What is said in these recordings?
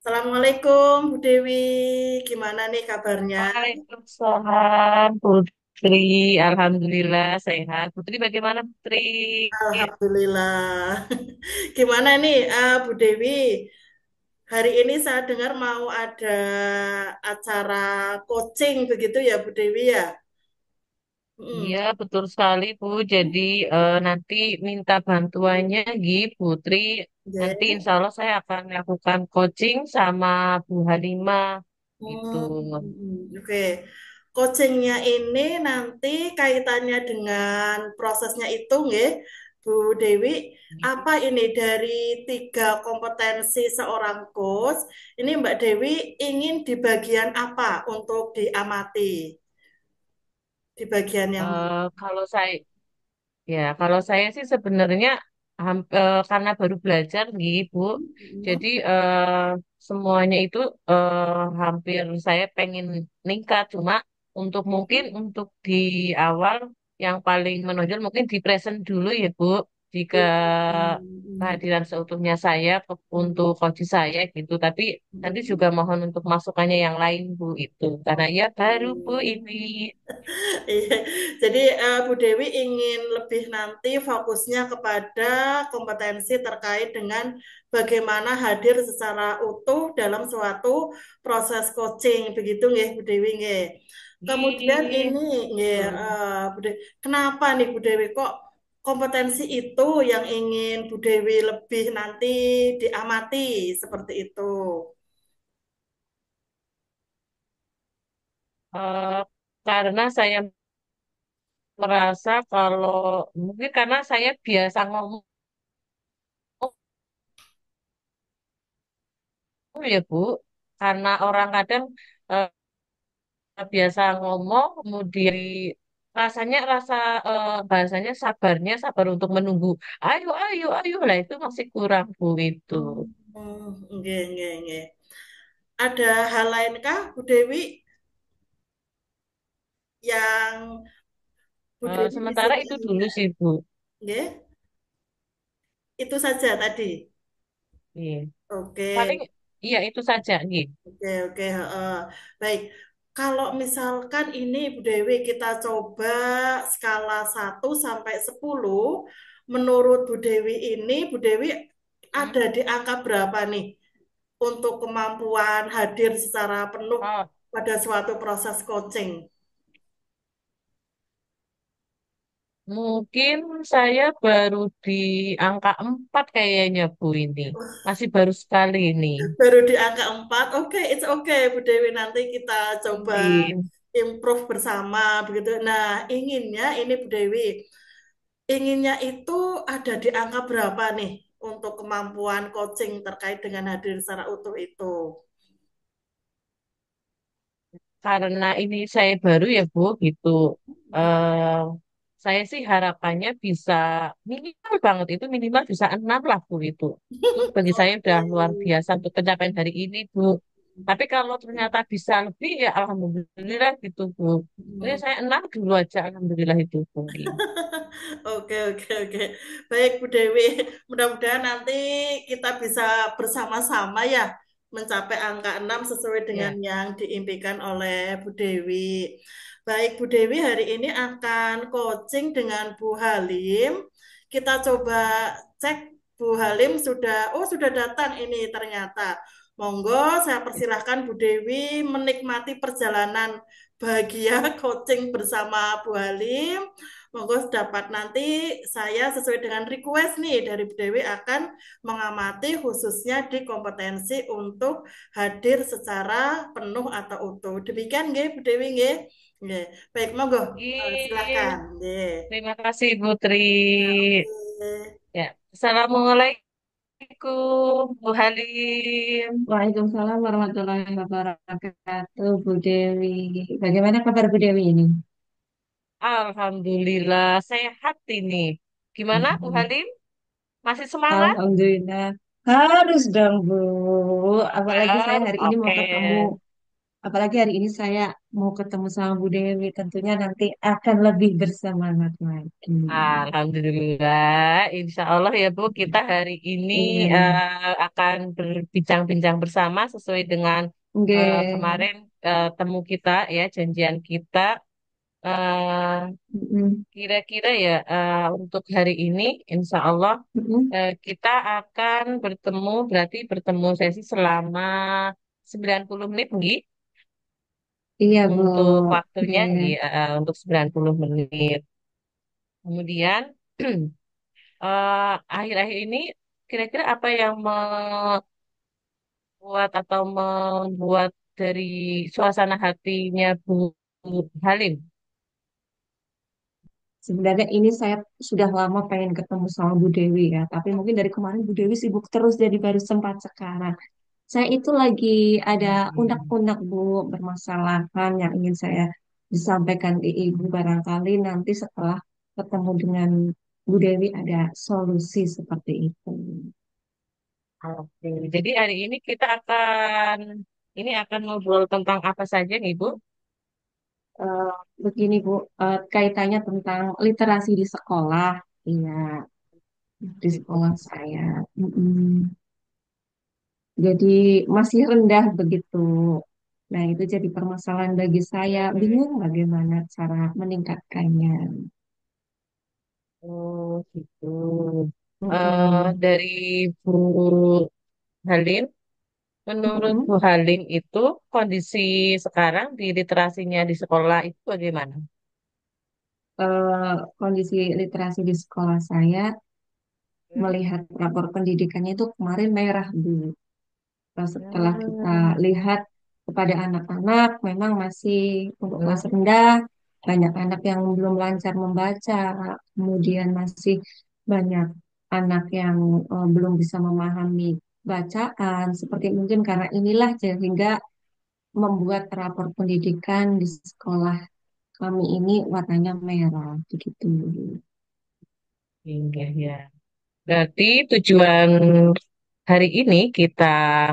Assalamualaikum Bu Dewi, gimana nih kabarnya? Waalaikumsalam Putri, Alhamdulillah sehat. Putri bagaimana Putri? Alhamdulillah. Gimana nih Bu Dewi? Hari ini saya dengar mau ada acara coaching begitu ya Bu Dewi ya? Iya Hmm. betul sekali Bu. Jadi nanti minta bantuannya Putri. Nanti Ya. insya Allah saya akan melakukan coaching sama Bu Halimah gitu. Oke. Coachingnya ini nanti kaitannya dengan prosesnya itu, nggih, Bu Dewi. Apa ini dari tiga kompetensi seorang coach? Ini Mbak Dewi ingin di bagian apa untuk diamati? Di bagian yang Kalau saya kalau saya sih sebenarnya karena baru belajar Bu. Jadi semuanya itu hampir saya pengen meningkat. Cuma mungkin untuk di awal yang paling menonjol mungkin di present dulu ya Bu. Jika kehadiran seutuhnya saya untuk coach saya gitu. Tapi nanti juga mohon untuk masukannya yang lain Bu itu. Karena ya baru Bu ini. Iya, jadi Bu Dewi ingin lebih nanti fokusnya kepada kompetensi terkait dengan bagaimana hadir secara utuh dalam suatu proses coaching, begitu nggih Bu Dewi nggih. Kemudian Ih, ini nggih, betul. Bu Dewi, kenapa nih Bu Dewi kok kompetensi itu yang ingin Bu Dewi lebih nanti diamati seperti itu? Eh, karena saya merasa kalau mungkin karena saya biasa ngomong ya Bu, karena orang kadang eh, biasa ngomong kemudian rasa bahasanya sabar untuk menunggu. Ayo, ayo, ayo lah itu masih kurang Bu itu. Nggih, nggih, nggih. Ada hal lainkah Bu Dewi yang Bu Dewi di Sementara sini itu dulu ingat? sih Bu. Nggih, itu saja tadi. Iya. Oke, Paling iya itu saja nih. oke, oke. Heeh. Baik, kalau misalkan ini Bu Dewi kita coba skala 1 sampai 10, menurut Bu Dewi ini, Bu Dewi Hmm. ada di angka berapa nih untuk kemampuan hadir secara penuh Oh, pada suatu proses coaching? mungkin saya baru di angka 4 kayaknya Bu ini. Masih baru sekali ini. Baru di angka 4, oke, it's okay, Bu Dewi. Nanti kita coba Iya. improve bersama, begitu. Nah, inginnya ini Bu Dewi, inginnya itu ada di angka berapa nih untuk kemampuan coaching terkait dengan hadir secara utuh itu? Karena ini saya baru ya Bu gitu. eh saya sih harapannya bisa minimal banget itu minimal bisa 6 lah Bu itu. Itu bagi saya udah Oke. luar biasa untuk pencapaian hari ini Bu. Tapi kalau ternyata bisa lebih ya alhamdulillah gitu Bu. Jadi Hmm. saya 6 dulu aja alhamdulillah itu Bu. Oke, oke, oke. Baik, Bu Dewi. Mudah-mudahan nanti kita bisa bersama-sama ya mencapai angka 6 sesuai dengan Ya. yang diimpikan oleh Bu Dewi. Baik, Bu Dewi hari ini akan coaching dengan Bu Halim. Kita coba cek Bu Halim sudah datang ini ternyata. Monggo, saya persilahkan Bu Dewi menikmati perjalanan bahagia coaching bersama Bu Halim. Monggo dapat nanti saya sesuai dengan request nih dari Bu Dewi akan mengamati khususnya di kompetensi untuk hadir secara penuh atau utuh. Demikian nggih Bu Dewi nggih. Nggih. Baik, monggo. Ih, Silakan. Nggih. terima kasih Putri. Ya, oke. Ya, Assalamualaikum Bu Halim. Waalaikumsalam warahmatullahi wabarakatuh, Bu Dewi. Bagaimana kabar Bu Dewi ini? Alhamdulillah sehat ini. Gimana Bu Hmm. Halim? Masih semangat? Alhamdulillah. Harus dong, Bu. Apalagi saya hari ini mau Oke. ketemu. Apalagi hari ini saya mau ketemu sama Bu Dewi, tentunya nanti akan lebih bersemangat lagi. Alhamdulillah, insya Allah ya Bu, kita hari ini Iya, akan berbincang-bincang bersama sesuai dengan oke. kemarin temu kita ya, janjian kita. Eh, Mm-mm. Kira-kira ya untuk hari ini, insya Allah Mm-mm. kita akan bertemu, berarti bertemu sesi selama 90 menit, Ngi, Iya, Bu. untuk waktunya, Ngi, Oke. untuk 90 menit. Kemudian akhir-akhir ini kira-kira apa yang membuat atau membuat dari suasana hatinya Bu Halim? Sebenarnya ini saya sudah lama pengen ketemu sama Bu Dewi ya, tapi mungkin dari kemarin Bu Dewi sibuk terus jadi baru sempat sekarang. Saya itu lagi ada Hmm. unek-unek Bu, bermasalahan yang ingin saya disampaikan ke Ibu, barangkali nanti setelah ketemu dengan Bu Dewi ada solusi seperti itu. Oke, jadi hari ini kita akan ngobrol tentang apa saja nih Bu? Eh, Begini Bu, kaitannya tentang literasi di sekolah, iya, di Gitu. sekolah saya. Mm-mm. Jadi masih rendah begitu. Nah, itu jadi permasalahan bagi saya. Bingung bagaimana cara meningkatkannya. Oh, gitu. Mm-mm. Dari Bu Halim, menurut Mm-mm. Bu Halim itu kondisi sekarang di literasinya di sekolah itu bagaimana? Kondisi literasi di sekolah saya Hmm. melihat rapor pendidikannya itu kemarin merah, Bu. Setelah kita Hmm. lihat kepada anak-anak, memang masih untuk kelas Hmm. rendah, banyak anak yang belum lancar membaca, kemudian masih banyak anak yang belum bisa memahami bacaan, seperti mungkin karena inilah sehingga membuat rapor pendidikan di sekolah kami ini warnanya merah, begitu. Iya, ya. Berarti tujuan hari ini kita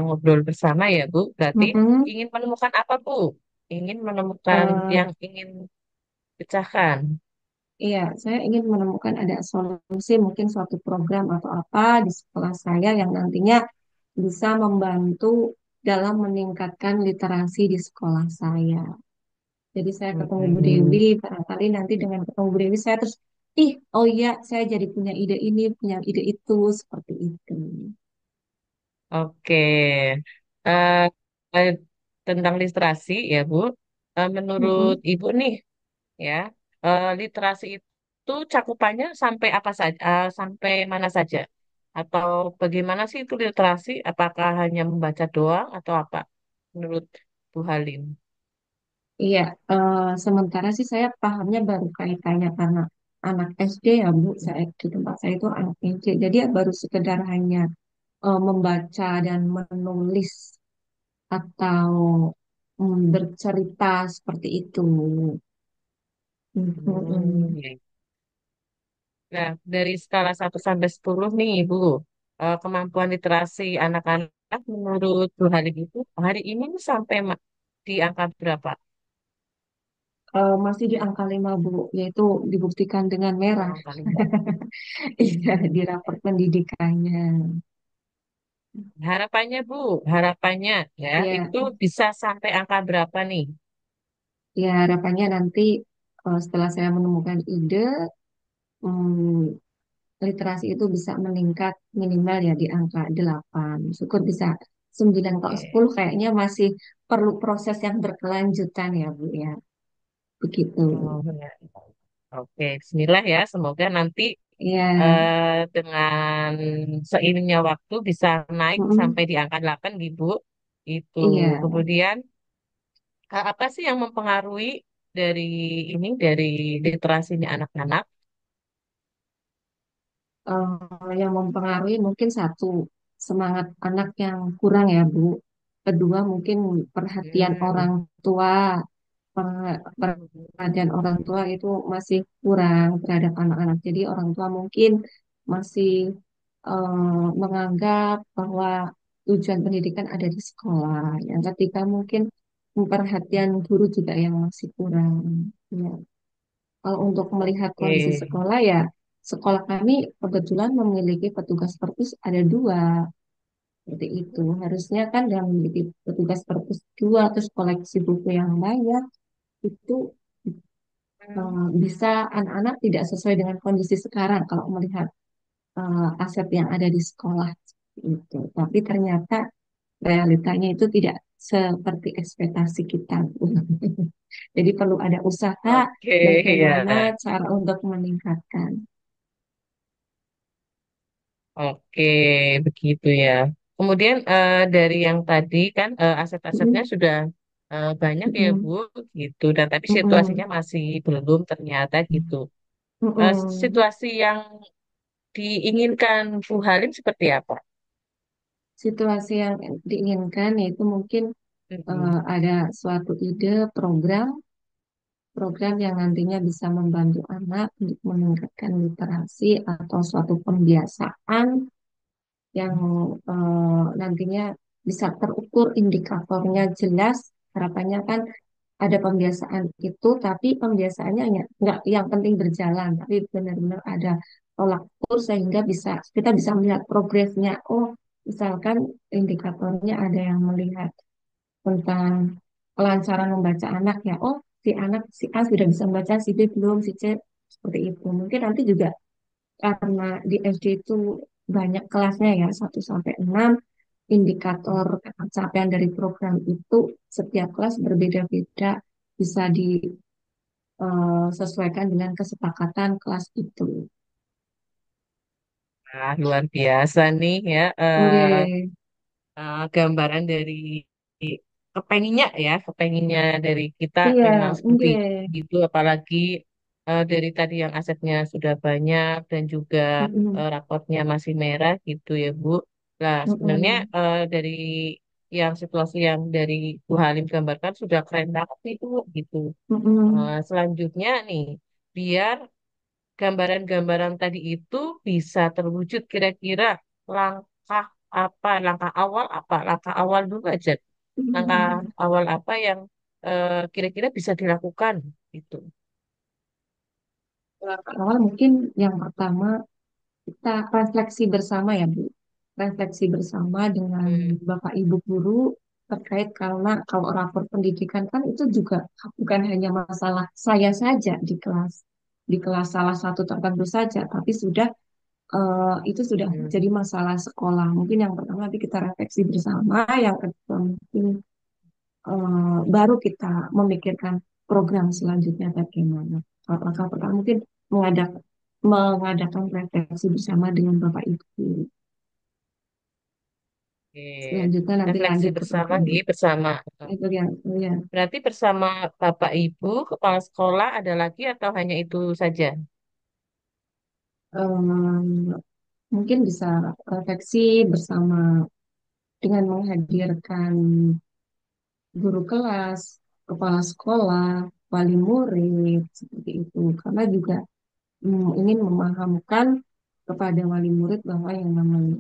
ngobrol bersama ya, Bu. Berarti Mm-mm. ingin menemukan apa, Bu? Ingin menemukan Eh, yang ingin pecahkan. Iya, saya ingin menemukan ada solusi mungkin suatu program atau apa di sekolah saya yang nantinya bisa membantu dalam meningkatkan literasi di sekolah saya. Jadi saya ketemu Bu Hmm. Dewi, barangkali nanti dengan ketemu Bu Dewi saya terus, oh iya, saya jadi punya ide ini, punya ide itu, seperti itu. Oke. Eh, eh, Tentang literasi ya, Bu. Menurut Mm-mm. Ibu nih, ya, literasi itu cakupannya sampai apa saja, sampai mana saja? Atau bagaimana sih itu literasi? Apakah hanya membaca doang atau apa? Menurut Bu Halim. Iya, sementara sih saya pahamnya baru kaitannya karena anak SD ya Bu, saya di tempat saya itu anak SD, jadi ya baru sekedar hanya membaca dan menulis atau bercerita seperti itu. Hmm, Mm-mm. iya. Nah, dari skala 1 sampai 10 nih, Ibu, kemampuan literasi anak-anak menurut Bu Halim itu hari ini nih sampai di angka berapa? Masih di angka 5 Bu, yaitu dibuktikan dengan Oh, merah. angka 5. Iya, di rapor pendidikannya. Harapannya, Bu, harapannya ya, Ya, itu bisa sampai angka berapa nih? ya harapannya nanti setelah saya menemukan ide, mm, literasi itu bisa meningkat minimal ya di angka 8. Syukur bisa 9 atau Oke. 10 kayaknya masih perlu proses yang berkelanjutan ya Bu ya. Begitu. Oh, ya. Oke, Bismillah ya. Semoga nanti Iya. dengan seiringnya waktu bisa naik Mm-mm. sampai di angka 8 gitu. Itu. Iya. Kemudian apa sih yang mempengaruhi dari dari literasinya anak-anak? Yang mempengaruhi mungkin satu, semangat anak yang kurang ya Bu. Kedua mungkin perhatian Hmm. orang tua. Perhatian orang tua itu masih kurang terhadap anak-anak. Jadi orang tua mungkin masih menganggap bahwa tujuan pendidikan ada di sekolah. Yang ketiga mungkin perhatian guru juga yang masih kurang. Ya. Kalau untuk melihat kondisi Oke. sekolah ya, sekolah kami kebetulan memiliki petugas perpus ada dua, seperti itu. Harusnya kan yang memiliki petugas perpus dua, terus koleksi buku yang banyak, itu bisa anak-anak tidak sesuai dengan kondisi sekarang kalau melihat aset yang ada di sekolah itu. Tapi ternyata realitanya itu tidak seperti ekspektasi kita. Jadi perlu ada usaha Oke, bagaimana ya. cara untuk meningkatkan. Oke, begitu ya. Kemudian dari yang tadi kan aset-asetnya Mm-mm, sudah banyak ya mm-mm, Bu, gitu. Dan tapi situasinya mm-mm, masih belum ternyata gitu. mm-mm. Situasi yang diinginkan Bu Halim seperti apa? Situasi yang diinginkan yaitu mungkin Mm-mm. ada suatu ide program yang nantinya bisa membantu anak untuk meningkatkan literasi atau suatu pembiasaan yang nantinya bisa terukur indikatornya jelas. Harapannya kan ada pembiasaan itu, tapi pembiasaannya hanya nggak yang penting berjalan, tapi benar-benar ada tolak ukur sehingga kita bisa melihat progresnya. Oh, misalkan indikatornya ada yang melihat tentang kelancaran membaca anak ya. Oh, si A sudah bisa membaca, si B belum, si C seperti itu. Mungkin nanti juga karena di SD itu banyak kelasnya ya, 1 sampai 6 indikator pencapaian dari program itu setiap kelas berbeda-beda, bisa disesuaikan dengan kesepakatan kelas itu. Nah, luar biasa nih ya. Oke. Gambaran dari kepenginnya dari kita Iya, memang seperti oke. itu, apalagi dari tadi yang asetnya sudah banyak dan juga Mm-mm, raportnya masih merah gitu ya Bu. Nah, sebenarnya mm-mm, dari yang situasi yang dari Bu Halim gambarkan sudah keren banget itu gitu. mm-mm, Selanjutnya nih, biar gambaran-gambaran tadi itu bisa terwujud kira-kira langkah apa, langkah awal dulu aja, langkah mm-mm. awal apa yang kira-kira bisa dilakukan gitu. Awal mungkin yang pertama kita refleksi bersama ya Bu. Refleksi bersama dengan Hmm, Bapak Ibu guru terkait karena kalau rapor pendidikan kan itu juga bukan hanya masalah saya saja di kelas salah satu tertentu saja, tapi itu sudah hmm, jadi masalah sekolah. Mungkin yang pertama nanti kita refleksi bersama, yang kedua mungkin baru kita memikirkan program selanjutnya bagaimana. Apakah pertama mungkin mengadakan mengadakan refleksi bersama dengan Bapak Ibu. oke. Selanjutnya nanti Refleksi lanjut ke bersama program gitu bersama. itu ya. Berarti bersama Bapak Ibu, kepala sekolah ada lagi atau hanya itu saja? Em, mungkin bisa refleksi bersama dengan menghadirkan guru kelas, kepala sekolah, wali murid seperti itu. Karena juga ingin memahamkan kepada wali murid bahwa yang namanya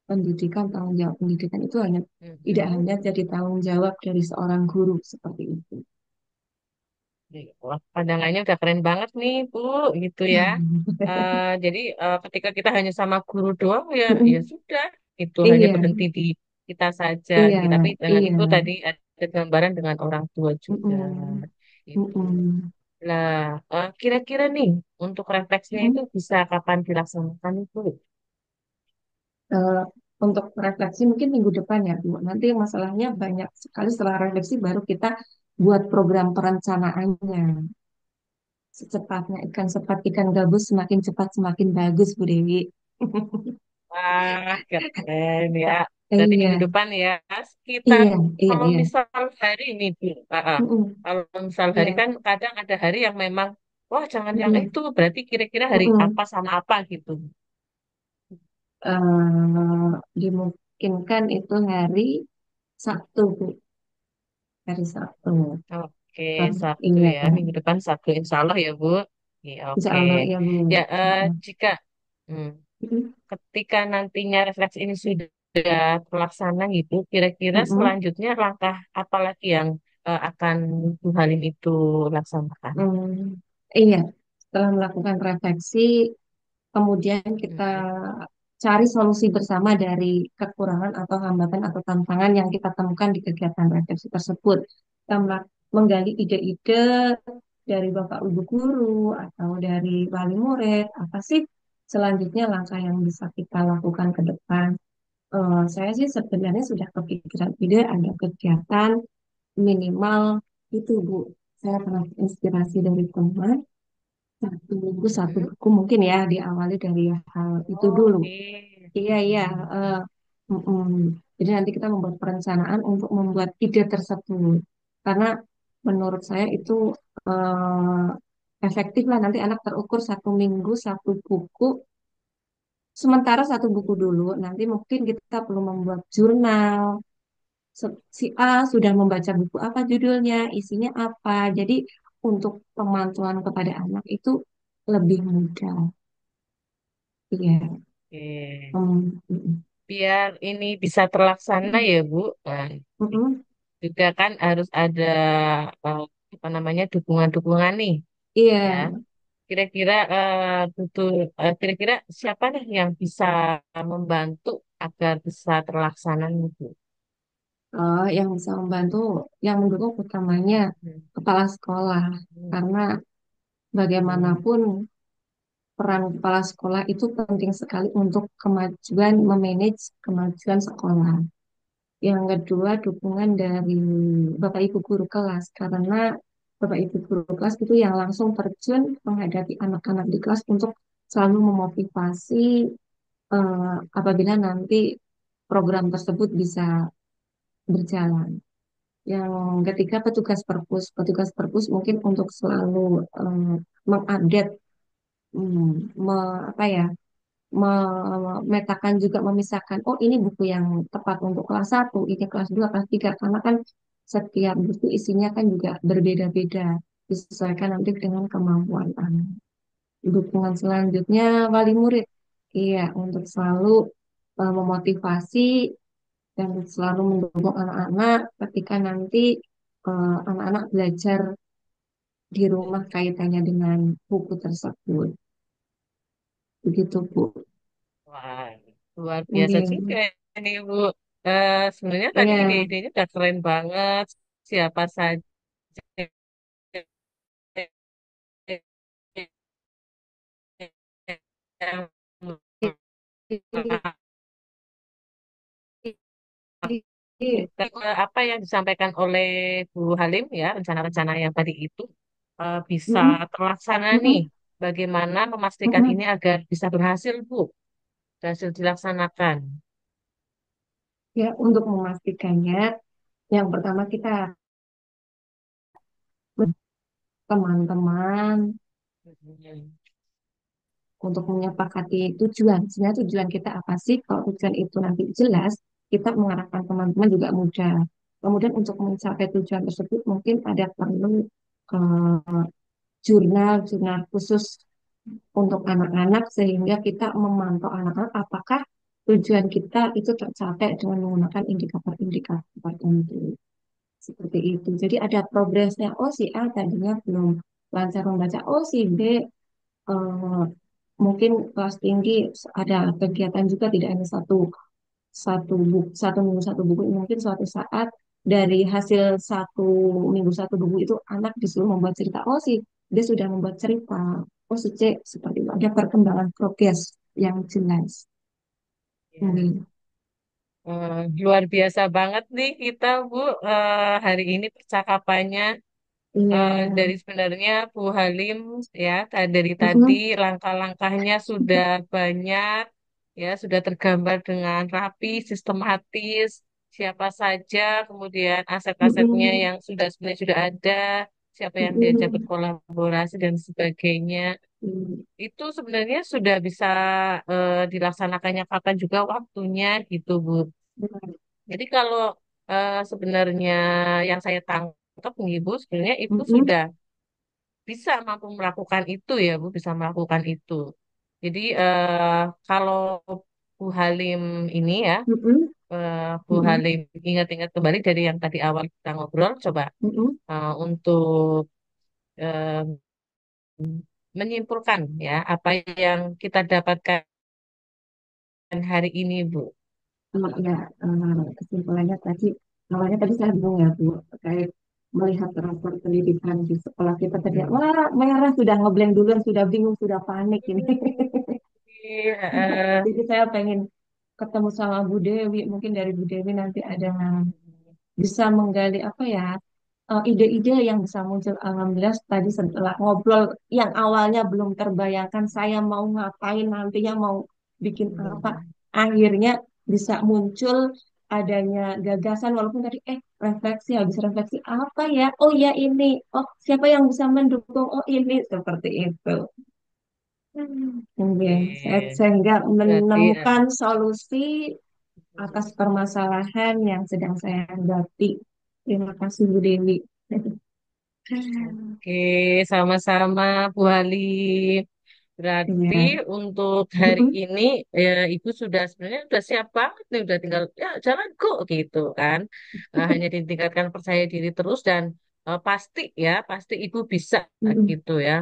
pendidikan, tanggung jawab pendidikan itu tidak Hmm. hanya jadi tanggung jawab dari seorang guru seperti itu. Wah, pandangannya udah keren banget nih, Bu, gitu ya. Jadi ketika kita hanya sama guru doang ya sudah, itu hanya Iya, berhenti di kita saja. iya, Gitu. Tapi dengan iya. itu tadi ada gambaran dengan orang tua juga. Mm-mm, Itu. mm-mm, Nah, kira-kira nih untuk refleksinya itu mm-mm. bisa kapan dilaksanakan itu? Eh, untuk refleksi mungkin minggu depan ya, Bu. Nanti masalahnya banyak sekali setelah refleksi baru kita buat program perencanaannya. Secepatnya ikan cepat ikan gabus semakin cepat semakin bagus, Bu Dewi. Wah, keren ya. Berarti minggu Iya, depan ya, sekitar iya, iya, kalau iya. misal hari ini, Bu. Mm-mm, Kalau misal hari iya. kan kadang ada hari yang memang, wah jangan yang Mm-mm, itu, berarti kira-kira hari mm-mm. apa sama apa gitu. Dimungkinkan itu hari Sabtu, Bu. Hari Sabtu. Oke, Sabtu Iya, ya, minggu depan Sabtu, insya Allah ya, Bu. Iya, insya oke. Allah ya, Bu. Ya, Mm-mm, jika hmm, mm-mm, ketika nantinya refleksi ini sudah terlaksana gitu, kira-kira mm-mm. selanjutnya langkah apa lagi yang akan Bu Halim itu laksanakan? Hmm, iya, setelah melakukan refleksi, kemudian kita Mm-mm. cari solusi bersama dari kekurangan atau hambatan atau tantangan yang kita temukan di kegiatan refleksi tersebut. Kita menggali ide-ide dari Bapak Ibu guru atau dari wali murid, apa sih selanjutnya langkah yang bisa kita lakukan ke depan. Saya sih sebenarnya sudah kepikiran ide ada kegiatan minimal itu Bu. Saya pernah inspirasi dari teman satu buku satu Mm-mm. buku mungkin ya diawali dari hal itu dulu. Oke. Iya iya. eh, mm-mm. Jadi nanti kita membuat perencanaan untuk membuat ide tersebut karena menurut saya itu eh, efektif lah nanti anak terukur 1 minggu 1 buku. Sementara 1 buku dulu, nanti mungkin kita perlu membuat jurnal. Si A sudah membaca buku apa judulnya, isinya apa. Jadi untuk pemantauan kepada anak itu lebih mudah. Iya. Oke. Mm-mm. Biar ini bisa terlaksana ya Bu. Nah, Mm-mm. juga kan harus ada eh, apa namanya dukungan-dukungan nih ya. Iya. Kira-kira butuh kira-kira siapa nih yang bisa membantu agar bisa terlaksana nih, Bu? Yang bisa membantu, yang mendukung utamanya Hmm. kepala sekolah. Hmm. Karena Hmm. bagaimanapun peran kepala sekolah itu penting sekali untuk kemajuan memanage kemajuan sekolah. Yang kedua, dukungan dari Bapak Ibu guru kelas. Karena Bapak Ibu guru kelas itu yang langsung terjun menghadapi anak-anak di kelas untuk selalu memotivasi apabila nanti program tersebut bisa berjalan. Yang ketiga petugas perpus. Petugas perpus mungkin untuk selalu mengupdate, apa ya, memetakan juga memisahkan. Oh ini buku yang tepat untuk kelas 1, ini kelas 2, kelas 3. Karena kan setiap buku isinya kan juga berbeda-beda. Disesuaikan nanti dengan kemampuan anak. Dukungan selanjutnya wali murid. Iya, untuk selalu memotivasi dan selalu mendukung anak-anak ketika nanti anak-anak belajar di rumah kaitannya dengan buku tersebut. Begitu, Bu. Wah, luar biasa juga Iya, ini Bu. Sebenarnya tadi iya, ide-idenya udah keren banget. Siapa saja yang apa yang disampaikan oleh Bu Halim ya, rencana-rencana yang tadi itu bisa Mm-mm, terlaksana nih. mm-mm, Bagaimana memastikan mm-mm. ini agar bisa berhasil, Bu? Berhasil dilaksanakan. Ya, untuk memastikannya, yang pertama kita teman-teman Mhm. untuk menyepakati tujuan. Sebenarnya tujuan kita apa sih? Kalau tujuan itu nanti jelas, kita mengarahkan teman-teman juga mudah. Kemudian untuk mencapai tujuan tersebut mungkin ada perlu eh, jurnal khusus untuk anak-anak sehingga kita memantau anak-anak apakah tujuan kita itu tercapai dengan menggunakan indikator-indikator tertentu. Seperti itu. Jadi ada progresnya. Oh si A tadinya belum lancar membaca. Oh si B eh, mungkin kelas tinggi ada kegiatan juga tidak hanya satu satu buku satu minggu satu buku. Mungkin suatu saat dari hasil 1 minggu 1 buku itu anak disuruh membuat cerita. Oh si dia sudah membuat cerita. Oh si C seperti itu. Ada perkembangan progres yang jelas. Ya. Hmm. Luar biasa banget nih kita, Bu. Hari ini percakapannya Iya. dari sebenarnya Bu Halim ya, dari tadi Mm-mm. langkah-langkahnya sudah banyak, ya, sudah tergambar dengan rapi, sistematis, siapa saja, kemudian aset-asetnya Mm-mm. yang sudah sebenarnya sudah ada, siapa yang diajak Mm-mm. berkolaborasi dan sebagainya. Mm. Itu sebenarnya sudah bisa dilaksanakannya kapan juga waktunya gitu, Bu. Jadi kalau sebenarnya yang saya tangkap nih Bu, sebenarnya itu Mm-mm. sudah bisa mampu melakukan itu ya Bu, bisa melakukan itu. Jadi kalau Bu Halim ini ya, Mm-mm, Bu mm-mm, Halim ingat-ingat kembali dari yang tadi awal kita ngobrol, coba mm-mm. untuk eh, menyimpulkan ya apa yang kita dapatkan hari ini, Bu. Ya, kesimpulannya tadi, awalnya tadi saya bingung ya Bu, terkait melihat rapor pendidikan di sekolah kita tadi, Hmm. wah merah sudah ngeblank duluan, sudah bingung, sudah panik ini. Iya, Jadi saya pengen ketemu sama Bu Dewi, mungkin dari Bu Dewi nanti ada bisa menggali apa ya, ide-ide yang bisa muncul. Alhamdulillah tadi setelah ngobrol yang awalnya belum terbayangkan saya mau ngapain nantinya, mau bikin apa, akhirnya bisa muncul adanya gagasan, walaupun tadi refleksi, habis refleksi apa ya, oh ya ini, oh siapa yang bisa mendukung, oh ini, seperti itu. Oke, oke. sehingga Berarti menemukan solusi atas permasalahan yang sedang saya hadapi. Terima kasih Bu Dewi. oke, sama-sama Bu Halim. Berarti Iya. untuk hari Mm-mm. ini Ibu sudah sebenarnya sudah siap banget nih, udah tinggal ya jalan go gitu kan. Hanya ditingkatkan percaya diri terus dan pasti ya, pasti Ibu bisa Mm-mm. gitu ya.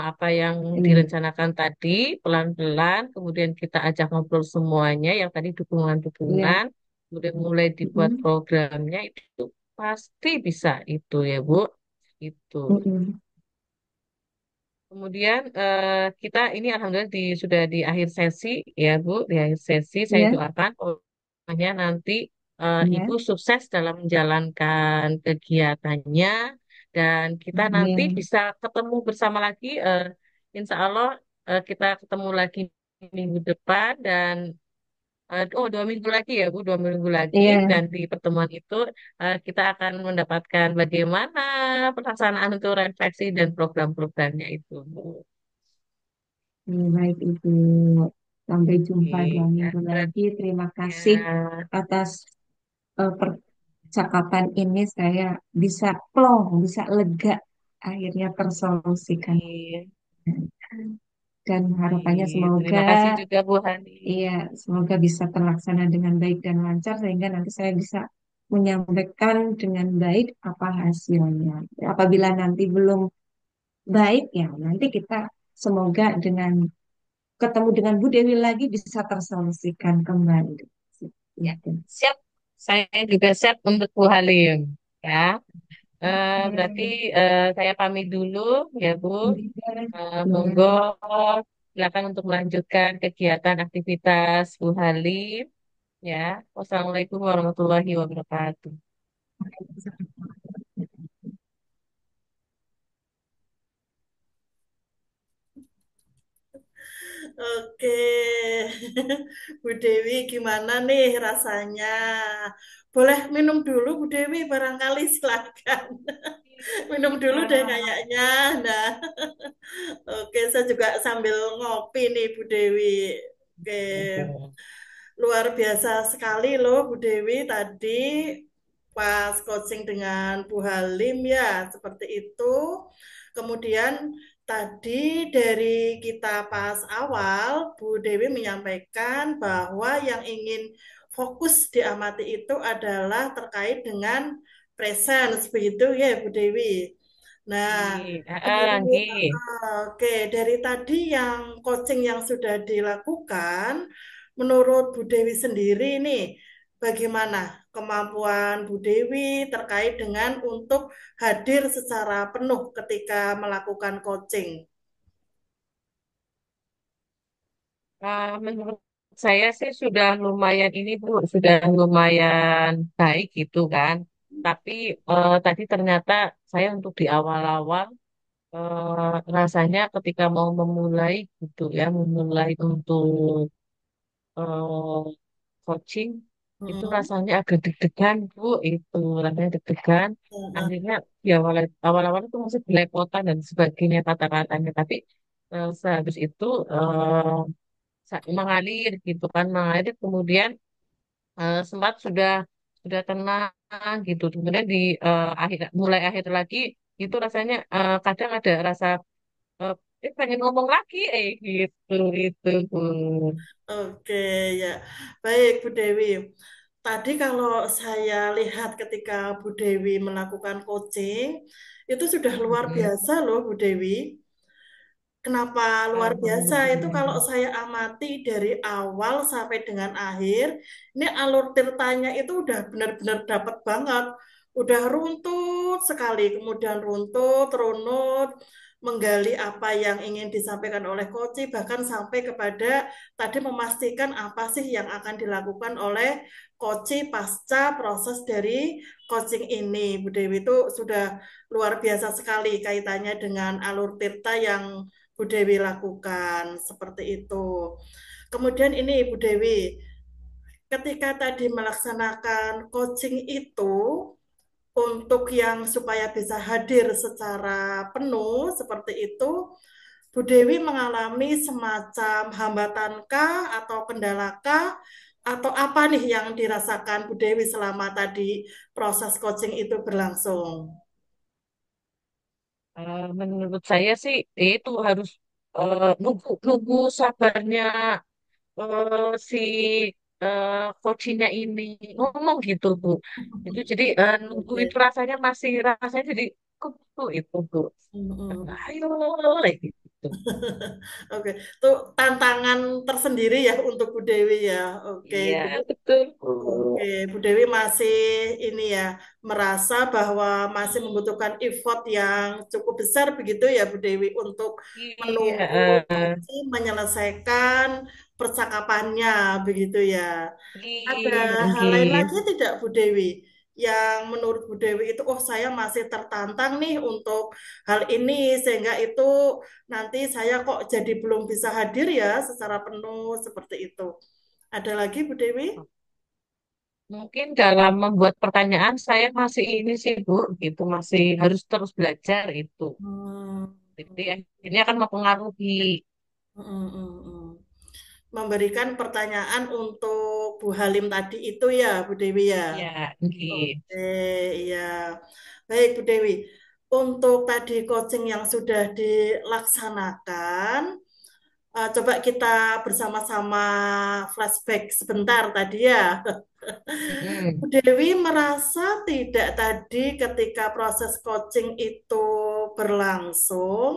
Apa yang Iya. direncanakan tadi pelan-pelan, kemudian kita ajak ngobrol semuanya, yang tadi Iya. dukungan-dukungan, kemudian mulai dibuat Mm-mm. programnya itu pasti bisa itu ya Bu. Itu. Mm-mm. Kemudian kita ini alhamdulillah sudah di akhir sesi ya Bu, di akhir sesi saya Iya. doakan pokoknya nanti Ibu Iya. sukses dalam menjalankan kegiatannya dan kita nanti Amin. bisa ketemu bersama lagi. Insya Allah kita ketemu lagi minggu depan dan 2 minggu lagi ya Bu, 2 minggu lagi Iya. dan di pertemuan itu kita akan mendapatkan bagaimana pelaksanaan untuk refleksi dan program-programnya itu Bu. Baik Ibu. Sampai jumpa dua Oke, ya, minggu lagi. Terima kasih ya, atas percakapan ini. Saya bisa plong, bisa lega. Akhirnya tersolusikan. iya, Dan harapannya iya. semoga, Terima kasih juga Bu Hani. iya, semoga bisa terlaksana dengan baik dan lancar sehingga nanti saya bisa menyampaikan dengan baik apa hasilnya. Apabila nanti belum baik, ya nanti kita semoga dengan ketemu dengan Bu Dewi lagi bisa tersolusikan kembali. Ya, Itu. siap. Saya juga siap untuk Bu Halim. Ya, berarti Oke. saya pamit dulu ya Bu. Monggo Ya. silakan untuk melanjutkan kegiatan aktivitas Bu Halim. Ya, wassalamualaikum warahmatullahi wabarakatuh. Oke, Bu Dewi gimana nih rasanya? Boleh minum dulu Bu Dewi, barangkali silakan. Minum dulu deh kayaknya. Nah, oke, saya juga sambil ngopi nih Bu Dewi. Oke, luar biasa sekali loh Bu Dewi tadi pas coaching dengan Bu Halim ya, seperti itu. Kemudian tadi dari kita pas awal, Bu Dewi menyampaikan bahwa yang ingin fokus diamati itu adalah terkait dengan presence, begitu ya Bu Dewi. Nah, dari Nggih. oke, dari tadi yang coaching yang sudah dilakukan, menurut Bu Dewi sendiri nih, bagaimana kemampuan Bu Dewi terkait dengan untuk hadir secara penuh ketika melakukan coaching? Menurut saya sih sudah lumayan ini Bu, sudah lumayan baik gitu kan. Tapi tadi ternyata saya untuk di awal-awal rasanya ketika mau memulai gitu ya, memulai untuk eh, coaching itu Hmm, rasanya agak deg-degan Bu, itu rasanya deg-degan. Akhirnya di awal-awal itu masih belepotan dan sebagainya kata-katanya. Tapi sehabis itu mengalir gitu kan, mengalir kemudian sempat sudah tenang gitu. Kemudian mulai akhir lagi itu rasanya kadang ada rasa pengen ngomong lagi, gitu, itu, Bu. Oke, ya. Baik, Bu Dewi. Tadi kalau saya lihat ketika Bu Dewi melakukan coaching, itu sudah luar Mm-mm. biasa loh, Bu Dewi. Kenapa luar biasa? Itu kalau Alhamdulillah. saya amati dari awal sampai dengan akhir, ini alur ceritanya itu udah benar-benar dapat banget. Udah runtut sekali, kemudian runtut, runut, menggali apa yang ingin disampaikan oleh coach, bahkan sampai kepada tadi memastikan apa sih yang akan dilakukan oleh coach pasca proses dari coaching ini. Bu Dewi itu sudah luar biasa sekali kaitannya dengan alur tirta yang Bu Dewi lakukan seperti itu. Kemudian ini Bu Dewi, ketika tadi melaksanakan coaching itu untuk yang supaya bisa hadir secara penuh seperti itu, Bu Dewi mengalami semacam hambatankah atau kendalakah atau apa nih yang dirasakan Bu Dewi selama tadi proses coaching itu berlangsung? Menurut saya sih itu harus nunggu nunggu sabarnya si coachnya ini ngomong gitu, Bu. Itu jadi nunggu itu Oke. rasanya jadi kok itu, Bu. Mm-mm. Ayo, kayak gitu. Oke, itu tantangan tersendiri ya untuk Bu Dewi ya. Oke, Iya, betul, Bu. oke, Bu Dewi masih ini ya merasa bahwa masih membutuhkan effort yang cukup besar begitu ya Bu Dewi untuk Iya, menunggu Koci menyelesaikan percakapannya begitu ya. Ada iya, hal lain iya. lagi tidak Bu Dewi yang menurut Bu Dewi itu oh saya masih tertantang nih untuk hal ini sehingga itu nanti saya kok jadi belum bisa hadir ya secara penuh seperti itu. Ada lagi Bu Dewi? Mungkin dalam membuat pertanyaan saya masih ini sih, Bu, gitu masih harus terus belajar itu. Hmm, Jadi akhirnya akan mempengaruhi. mm, mm, mm. Memberikan pertanyaan untuk Bu Halim tadi itu ya Bu Dewi ya. Ya, gitu. Oke, iya. Baik, Bu Dewi. Untuk tadi coaching yang sudah dilaksanakan, coba kita bersama-sama flashback sebentar tadi ya. Bu Mm-mm. Dewi merasa tidak tadi ketika proses coaching itu berlangsung,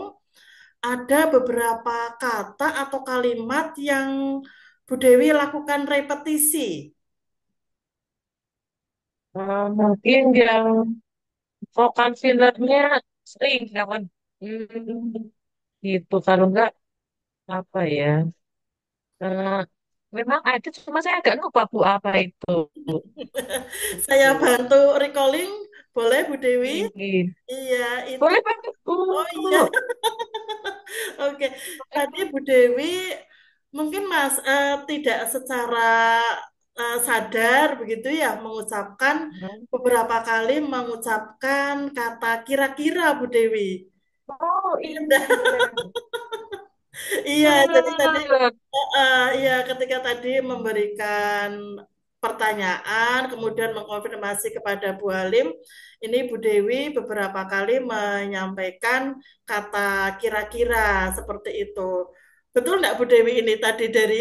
ada beberapa kata atau kalimat yang Bu Dewi lakukan repetisi. Mungkin yang vokal fillernya sering kan, gitu. Kalau enggak apa ya? Eh, Memang ada, cuma saya agak lupa, Bu, apa itu. Saya Gitu. bantu recalling, boleh Bu Dewi? Ini. Iya, itu. Boleh banget, Bu. Oh iya, oke. Tadi Bu Dewi mungkin Mas tidak secara sadar begitu ya mengucapkan Hmm. beberapa kali mengucapkan kata kira-kira Bu Dewi. Oh iya. Iya, jadi tadi Bener. iya ketika tadi memberikan pertanyaan, kemudian mengkonfirmasi kepada Bu Halim, ini Bu Dewi beberapa kali menyampaikan kata kira-kira seperti itu. Betul nggak Bu Dewi ini tadi dari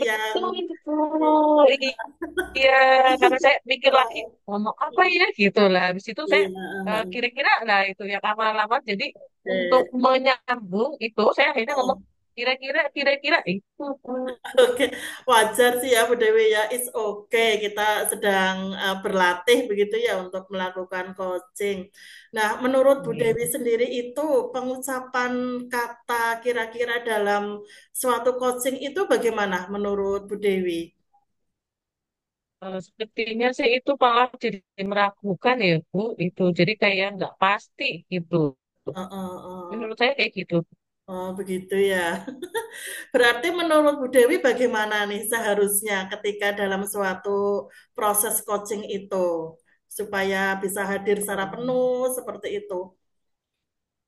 yang Betul, betul. Iya, karena saya mikir lagi ngomong apa ya gitu lah. Habis itu saya iya, kira-kira lah itu yang lama-lama. Jadi untuk oke. menyambung itu saya akhirnya ngomong kira-kira itu. Oke, wajar sih ya Bu Dewi ya. It's okay. Kita sedang berlatih begitu ya untuk melakukan coaching. Nah, menurut Bu Iya. Dewi sendiri itu pengucapan kata kira-kira dalam suatu coaching itu bagaimana menurut Bu Dewi? Sepertinya sih itu malah jadi meragukan ya, Bu. Itu jadi kayak nggak pasti gitu. Menurut saya kayak gitu. Oh, begitu ya. Berarti menurut Bu Dewi bagaimana nih seharusnya ketika dalam suatu proses coaching itu supaya bisa hadir secara penuh seperti itu.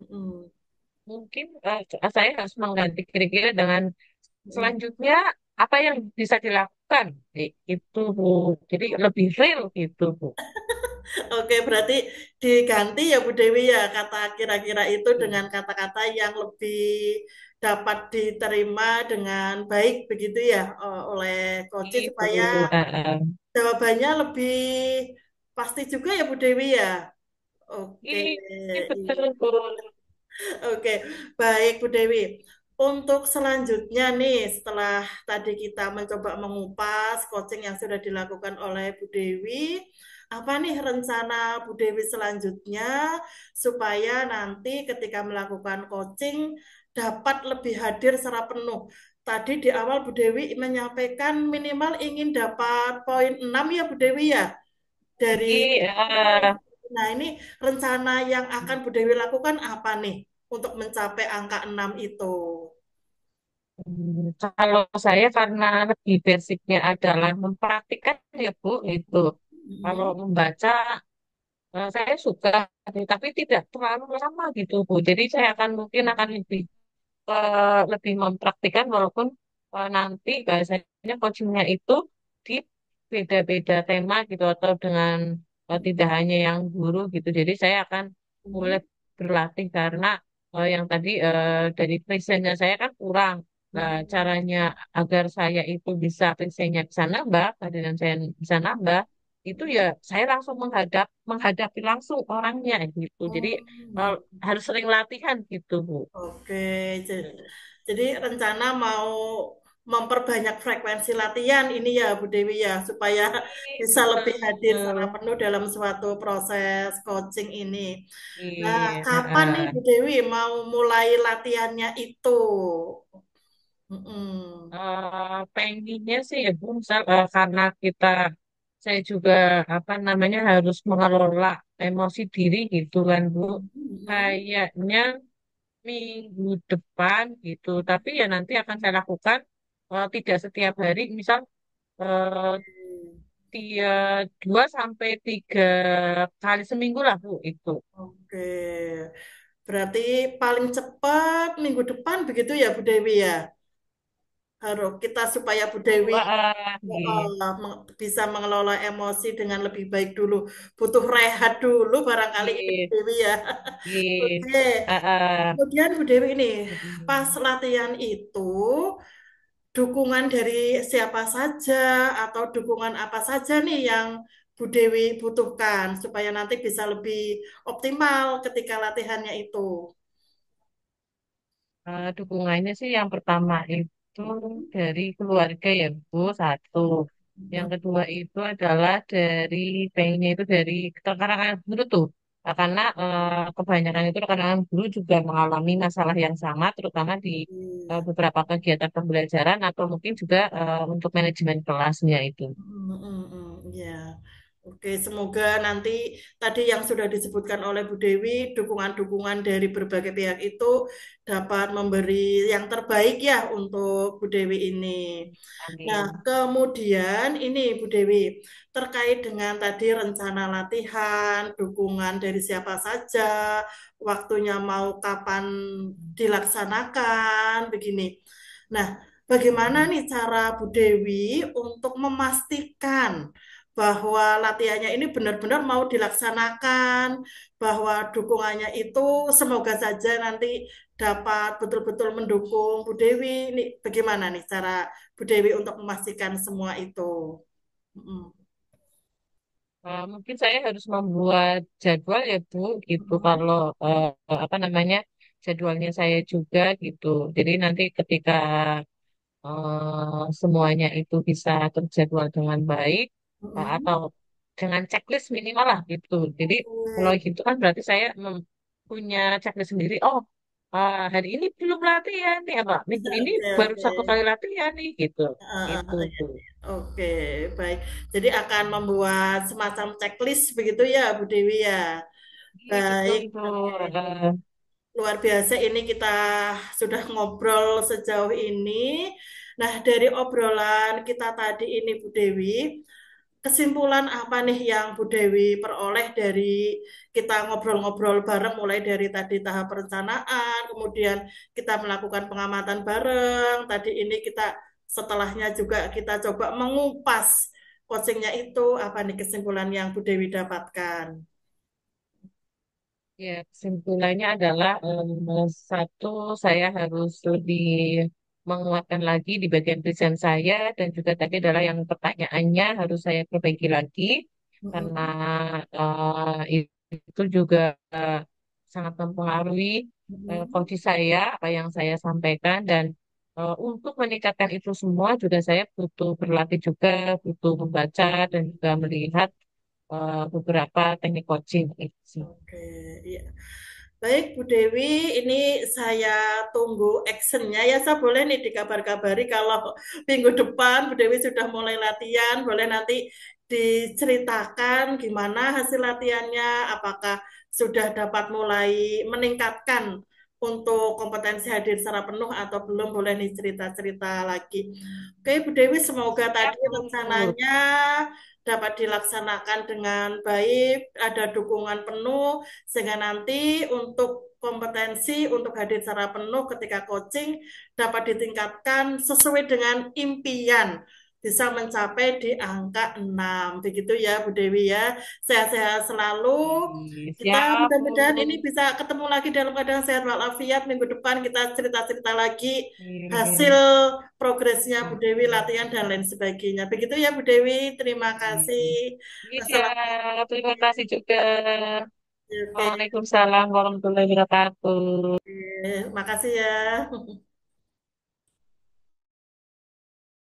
Hmm. Mungkin saya harus mengganti kira-kira dengan selanjutnya apa yang bisa dilakukan. Itu, Bu. Jadi lebih real gitu, Bu. Oke, berarti diganti ya Bu Dewi ya kata kira-kira itu dengan kata-kata yang lebih dapat diterima dengan baik begitu ya oleh coach Gitu. supaya jawabannya lebih pasti juga ya Bu Dewi ya. Oke, Betul, Bu. oke, baik Bu Dewi. Untuk selanjutnya nih, setelah tadi kita mencoba mengupas coaching yang sudah dilakukan oleh Bu Dewi, apa nih rencana Bu Dewi selanjutnya supaya nanti ketika melakukan coaching dapat lebih hadir secara penuh. Tadi di awal Bu Dewi menyampaikan minimal ingin dapat poin 6 ya Bu Dewi ya dari. Iya. Nah, ini rencana yang akan Bu Dewi lakukan apa nih untuk mencapai angka 6 itu? Kalau saya karena lebih basicnya adalah mempraktikkan ya Bu, itu. Kalau Mhm. membaca saya suka, tapi tidak terlalu lama gitu Bu. Jadi saya akan mungkin akan lebih mempraktikkan walaupun nanti bahasanya coachingnya itu di beda-beda tema gitu atau dengan tidak hanya yang guru gitu. Jadi saya akan mulai berlatih karena yang tadi dari presentnya saya kan kurang. Nah, caranya agar saya itu bisa presentnya bisa nambah, kehadiran saya bisa nambah, itu ya saya langsung menghadapi langsung orangnya gitu. Jadi Hmm. harus sering latihan gitu Bu. Oke, jadi rencana mau memperbanyak frekuensi latihan ini ya Bu Dewi ya supaya bisa lebih hadir secara Betul. penuh dalam suatu proses coaching ini. Nah, Iya, kapan nih Bu Dewi mau mulai latihannya itu? Mm-mm. pengennya sih ya Bu, misal karena saya juga apa namanya harus mengelola emosi diri gitu kan Bu. Mm-mm. Kayaknya minggu depan gitu, tapi ya nanti akan saya lakukan tidak setiap hari, misal eh, dia 2 sampai 3 kali seminggu lah Bu itu. Oke, berarti paling cepat minggu depan begitu ya Bu Dewi ya? Harus kita supaya Bu Dewi Iya, bisa mengelola emosi dengan lebih baik dulu. Butuh rehat dulu barangkali ini Bu iya, Dewi ya. iya. Oke, Ah, ah. kemudian Bu Dewi ini pas Mm-mm. latihan itu dukungan dari siapa saja atau dukungan apa saja nih yang Bu Dewi butuhkan supaya nanti bisa lebih optimal ketika latihannya itu. Dukungannya sih yang pertama itu dari keluarga ya Bu, satu. Yang kedua itu adalah dari pengennya itu dari rekan-rekan guru tuh. Karena kebanyakan itu rekan-rekan guru juga mengalami masalah yang sama, terutama di Iya. beberapa kegiatan pembelajaran atau mungkin juga untuk manajemen kelasnya itu. Ya, oke. Semoga nanti tadi yang sudah disebutkan oleh Bu Dewi, dukungan-dukungan dari berbagai pihak itu dapat memberi yang terbaik ya untuk Bu Dewi ini. Nah, Amin. kemudian ini Bu Dewi, terkait dengan tadi rencana latihan, dukungan dari siapa saja, waktunya mau kapan dilaksanakan, begini. Nah, bagaimana nih cara Bu Dewi untuk memastikan bahwa latihannya ini benar-benar mau dilaksanakan, bahwa dukungannya itu semoga saja nanti dapat betul-betul mendukung Bu Dewi. Ini bagaimana nih cara Bu Dewi untuk memastikan semua itu? Mm. Mungkin saya harus membuat jadwal ya Bu, gitu. Mm. Kalau apa namanya jadwalnya saya juga gitu. Jadi nanti ketika semuanya itu bisa terjadwal dengan baik Mm. atau dengan checklist minimal lah gitu. Jadi kalau Oke, gitu kan berarti saya punya checklist sendiri. Oh, hari ini belum latihan nih apa? Minggu ini oke, baru oke. 1 kali latihan nih gitu. Ah, Gitu ah, tuh. oke, baik. Jadi akan membuat semacam checklist begitu ya, Bu Dewi ya. Iya, betul Baik, itu. oke. Eh, Luar biasa ini kita sudah ngobrol sejauh ini. Nah, dari obrolan kita tadi ini, Bu Dewi, kesimpulan apa nih yang Bu Dewi peroleh dari kita ngobrol-ngobrol bareng mulai dari tadi tahap perencanaan, kemudian kita melakukan pengamatan bareng, tadi ini kita setelahnya juga kita coba mengupas coachingnya itu. Apa nih kesimpulan yang Bu Dewi dapatkan? Ya, kesimpulannya adalah satu, saya harus lebih menguatkan lagi di bagian desain saya dan juga tadi adalah yang pertanyaannya harus saya perbaiki lagi karena Mm-mm. itu juga sangat mempengaruhi Mm-mm. kondisi saya, apa yang saya sampaikan dan untuk meningkatkan itu semua juga saya butuh berlatih juga, butuh membaca dan juga melihat beberapa teknik coaching itu sih. Oke, iya. Baik, Bu Dewi, ini saya tunggu actionnya ya. Saya boleh nih dikabar-kabari kalau minggu depan Bu Dewi sudah mulai latihan, boleh nanti diceritakan gimana hasil latihannya, apakah sudah dapat mulai meningkatkan untuk kompetensi hadir secara penuh atau belum, boleh nih cerita-cerita lagi. Oke, Bu Dewi, semoga Siap, tadi Bu. rencananya dapat dilaksanakan dengan baik, ada dukungan penuh, sehingga nanti untuk kompetensi untuk hadir secara penuh ketika coaching dapat ditingkatkan sesuai dengan impian bisa mencapai di angka 6. Begitu ya Bu Dewi ya. Sehat-sehat selalu. Kita Siap, Bu. mudah-mudahan ini bisa ketemu lagi dalam keadaan sehat walafiat. Minggu depan kita cerita-cerita lagi hasil Oke. progresnya Bu Dewi, latihan dan lain sebagainya. Begitu ya Bu Dewi, terima kasih. Iya, Wassalamualaikum. siap. Terima kasih juga. Oke, Waalaikumsalam warahmatullahi wabarakatuh. makasih ya.